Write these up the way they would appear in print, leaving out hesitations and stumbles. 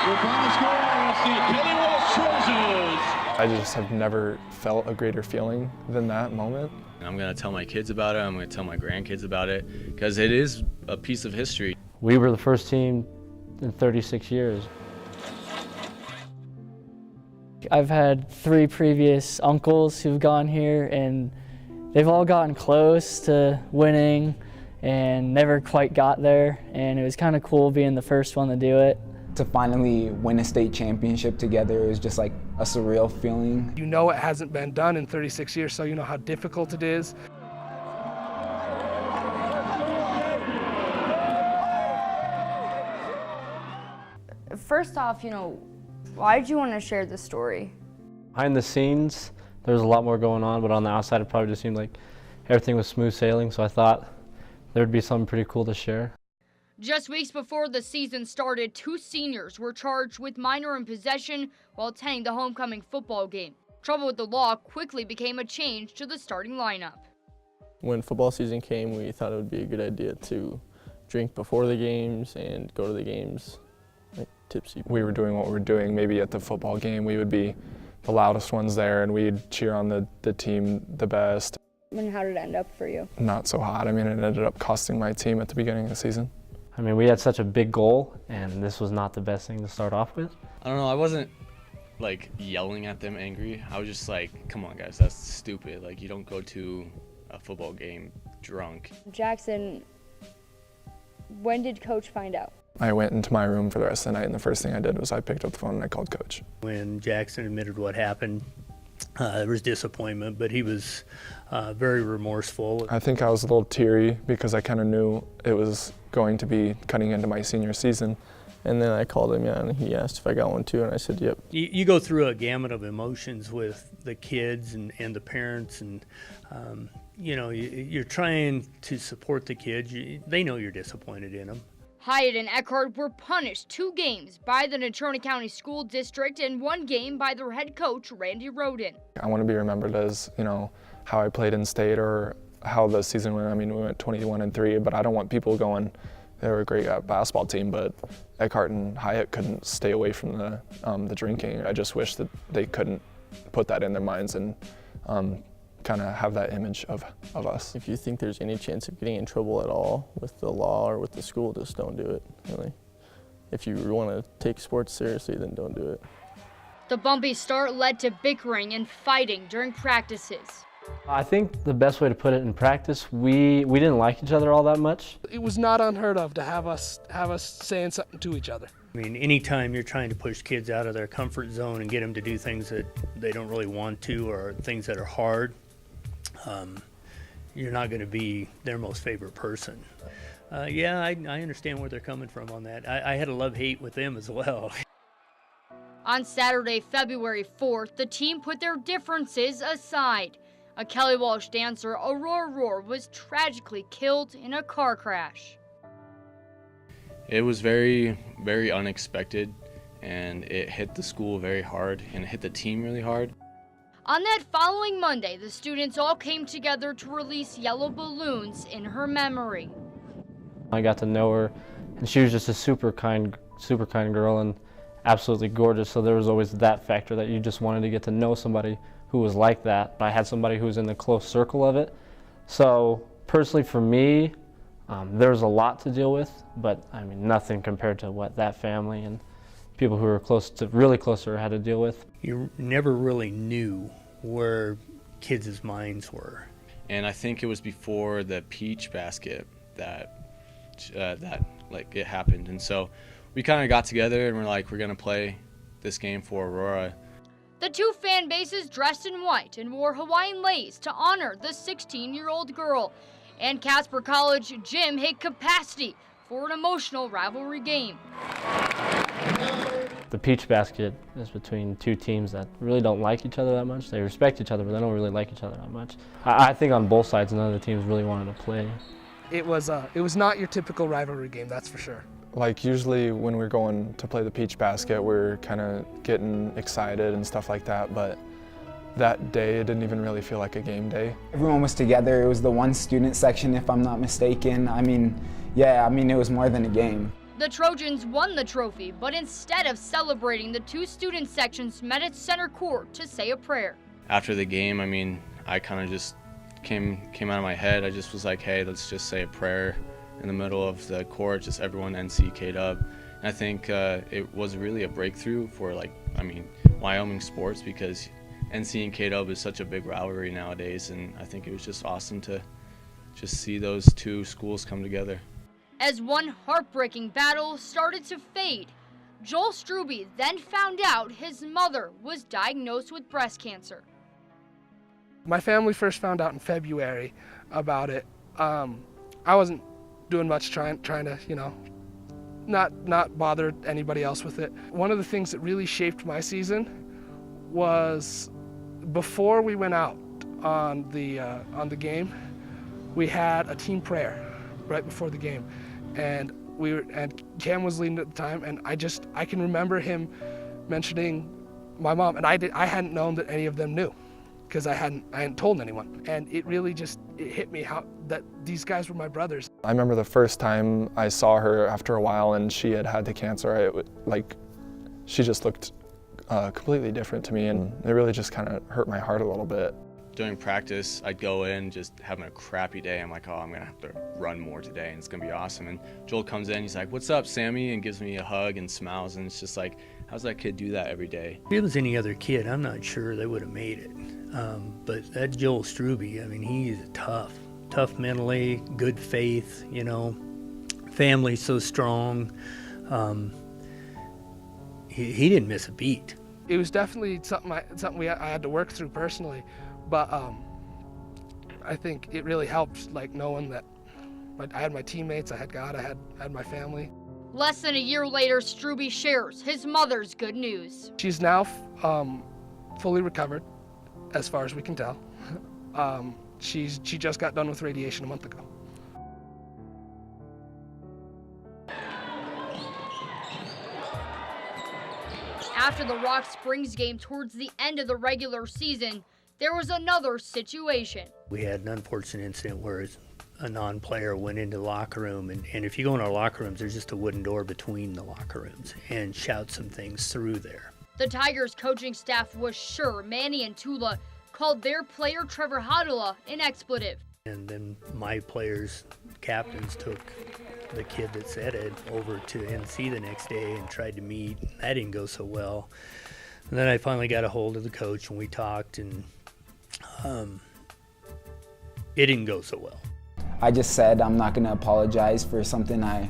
Your final score is the Kelly Walsh Trojans. I just have never felt a greater feeling than that moment. I'm going to tell my kids about it. I'm going to tell my grandkids about it because it is a piece of history. We were the first team in 36 years. I've had 3 previous uncles who've gone here, and they've all gotten close to winning and never quite got there, and it was kind of cool being the first one to do it. To finally win a state championship together is just like a surreal feeling. You know it hasn't been done in 36 years, so you know how difficult it is. First off, why did you want to share this story? Behind the scenes, there was a lot more going on, but on the outside it probably just seemed like everything was smooth sailing, so I thought there would be something pretty cool to share. Just weeks before the season started, 2 seniors were charged with minor in possession while attending the homecoming football game. Trouble with the law quickly became a change to the starting lineup. When football season came, we thought it would be a good idea to drink before the games and go to the games like tipsy. We were doing what we were doing. Maybe at the football game we would be the loudest ones there and we'd cheer on the team the best. And how did it end up for you? Not so hot. I mean, it ended up costing my team at the beginning of the season. I mean, we had such a big goal, and this was not the best thing to start off with. I don't know. I wasn't like yelling at them angry. I was just like, come on, guys, that's stupid. Like, you don't go to a football game drunk. Jackson, when did Coach find out? I went into my room for the rest of the night, and the first thing I did was I picked up the phone and I called Coach. When Jackson admitted what happened, there was disappointment, but he was very remorseful. I think I was a little teary because I kind of knew it was going to be cutting into my senior season. And then I called him, and he asked if I got one too, and I said, yep. You go through a gamut of emotions with the kids and the parents, and you're trying to support the kids. They know you're disappointed in them. Hyatt and Eckhart were punished 2 games by the Natrona County School District and 1 game by their head coach, Randy Roden. I want to be remembered as, how I played in state or how the season went. I mean, we went 21-3, but I don't want people going, they were a great basketball team, but Eckhart and Hyatt couldn't stay away from the drinking. I just wish that they couldn't put that in their minds and kind of have that image of us. If you think there's any chance of getting in trouble at all with the law or with the school, just don't do it, really. If you want to take sports seriously, then don't do it. The bumpy start led to bickering and fighting during practices. I think the best way to put it in practice, we didn't like each other all that much. It was not unheard of to have us saying something to each other. I mean, anytime you're trying to push kids out of their comfort zone and get them to do things that they don't really want to or things that are hard, you're not going to be their most favorite person. Yeah, I understand where they're coming from on that. I had a love-hate with them as well. On Saturday, February 4th, the team put their differences aside. A Kelly Walsh dancer, Aurora Roar, was tragically killed in a car crash. It was very, very unexpected, and it hit the school very hard, and it hit the team really hard. On that following Monday, the students all came together to release yellow balloons in her memory. I got to know her, and she was just a super kind girl and absolutely gorgeous, so there was always that factor that you just wanted to get to know somebody who was like that. I had somebody who was in the close circle of it. So personally for me, there's a lot to deal with, but I mean nothing compared to what that family and people who were really close to her had to deal with. You never really knew where kids' minds were. And I think it was before the peach basket that it happened. And so we kind of got together and we're like, we're gonna play this game for Aurora. The 2 fan bases dressed in white and wore Hawaiian lace to honor the 16-year-old girl. And Casper College gym hit capacity for an emotional rivalry game. The peach basket is between 2 teams that really don't like each other that much. They respect each other, but they don't really like each other that much. I think on both sides, none of the teams really wanted to play. It was not your typical rivalry game, that's for sure. Like usually when we're going to play the peach basket, we're kind of getting excited and stuff like that, but that day it didn't even really feel like a game day. Everyone was together. It was the one student section, if I'm not mistaken. I mean, it was more than a game. The Trojans won the trophy, but instead of celebrating, the two student sections met at center court to say a prayer. After the game, I mean, I kind of just came out of my head. I just was like, hey, let's just say a prayer in the middle of the court, just everyone NC K-Dub. And I think it was really a breakthrough for Wyoming sports, because NC and K-Dub is such a big rivalry nowadays, and I think it was just awesome to just see those two schools come together. As one heartbreaking battle started to fade, Joel Struby then found out his mother was diagnosed with breast cancer. My family first found out in February about it. I wasn't doing much trying to, not bother anybody else with it. One of the things that really shaped my season was before we went out on the game, we had a team prayer right before the game, and Cam was leading at the time, and I can remember him mentioning my mom, and I hadn't known that any of them knew, because I hadn't told anyone, and it really it hit me how that these guys were my brothers. I remember the first time I saw her after a while, and she had the cancer. She just looked completely different to me, and it really just kind of hurt my heart a little bit. During practice, I'd go in just having a crappy day. I'm like, oh, I'm gonna have to run more today, and it's gonna be awesome. And Joel comes in, he's like, what's up, Sammy? And gives me a hug and smiles, and it's just like, how's that kid do that every day? If it was any other kid, I'm not sure they would have made it. But that Joel Struby, I mean, he's tough mentally, good faith, family so strong. He didn't miss a beat. It was definitely something I had to work through personally, but I think it really helped, knowing that I had my teammates, I had God, I had my family. Less than a year later, Struby shares his mother's good news. She's now fully recovered, as far as we can tell. She just got done with radiation a month ago. After the Rock Springs game towards the end of the regular season, there was another situation. We had an unfortunate incident where a non-player went into the locker room, and if you go in our locker rooms, there's just a wooden door between the locker rooms, and shout some things through there. The Tigers coaching staff was sure Manny and Tula called their player Trevor Hadula an expletive. And then my players, captains, took the kid that said it over to NC the next day and tried to meet. That didn't go so well. And then I finally got a hold of the coach, and we talked, and it didn't go so well. I just said I'm not going to apologize for something I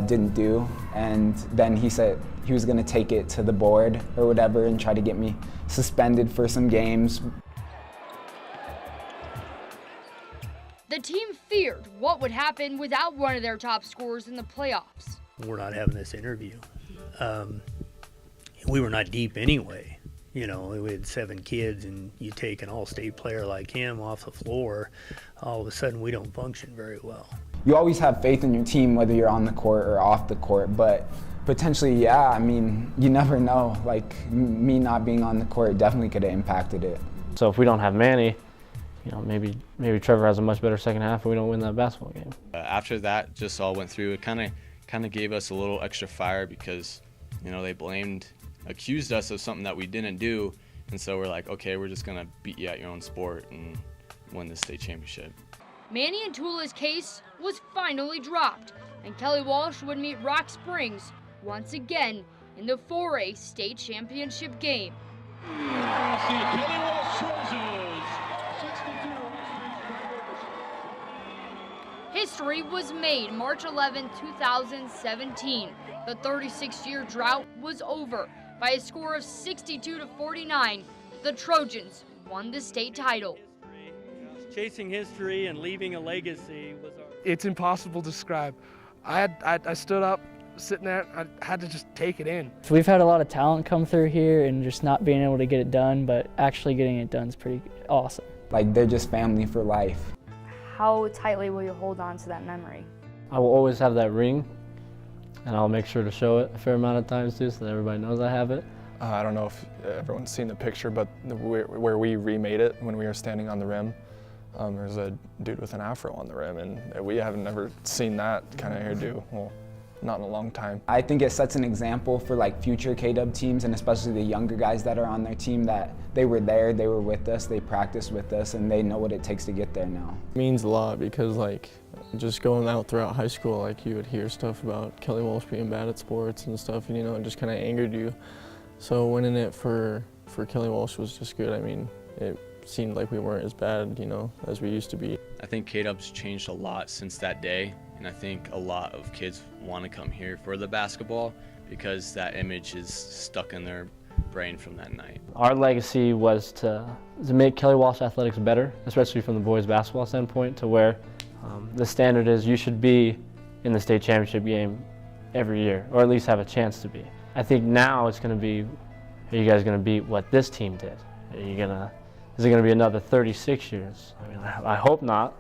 didn't do, and then he said he was going to take it to the board or whatever and try to get me suspended for some games. The team feared what would happen without one of their top scorers in the playoffs. We're not having this interview. We were not deep anyway. We had 7 kids, and you take an all-state player like him off the floor, all of a sudden we don't function very well. You always have faith in your team, whether you're on the court or off the court, but potentially, you never know. Me not being on the court definitely could have impacted it. So if we don't have Manny, maybe Trevor has a much better second half and we don't win that basketball game. After that just all went through, it kind of gave us a little extra fire, because they accused us of something that we didn't do, and so we're like, okay, we're just gonna beat you at your own sport and win the state championship. Manny and Tula's case was finally dropped, and Kelly Walsh would meet Rock Springs once again in the 4A state championship game. Kelly Walsh Trojans. History was made March 11, 2017. The 36-year drought was over. By a score of 62-49, the Trojans won the state title. Chasing history and leaving a legacy was our... It's impossible to describe. I stood up, sitting there, I had to just take it in. We've had a lot of talent come through here, and just not being able to get it done, but actually getting it done is pretty awesome. They're just family for life. How tightly will you hold on to that memory? I will always have that ring, and I'll make sure to show it a fair amount of times too, so that everybody knows I have it. I don't know if everyone's seen the picture, but where we remade it when we were standing on the rim, there's a dude with an afro on the rim, and we haven't never seen that kind of hairdo. Well, not in a long time. I think it sets an example for like future K-Dub teams, and especially the younger guys that are on their team, that they were there, they were with us, they practiced with us, and they know what it takes to get there now. It means a lot because like just going out throughout high school, like you would hear stuff about Kelly Walsh being bad at sports and stuff, and it just kind of angered you. So winning it for Kelly Walsh was just good. I mean, it seemed like we weren't as bad, as we used to be. I think K-Dub's changed a lot since that day, and I think a lot of kids want to come here for the basketball because that image is stuck in their brain from that night. Our legacy was to make Kelly Walsh athletics better, especially from the boys basketball standpoint, to where the standard is you should be in the state championship game every year, or at least have a chance to be. I think now it's going to be, are you guys going to beat what this team did? Is it going to be another 36 years? I mean, I hope not,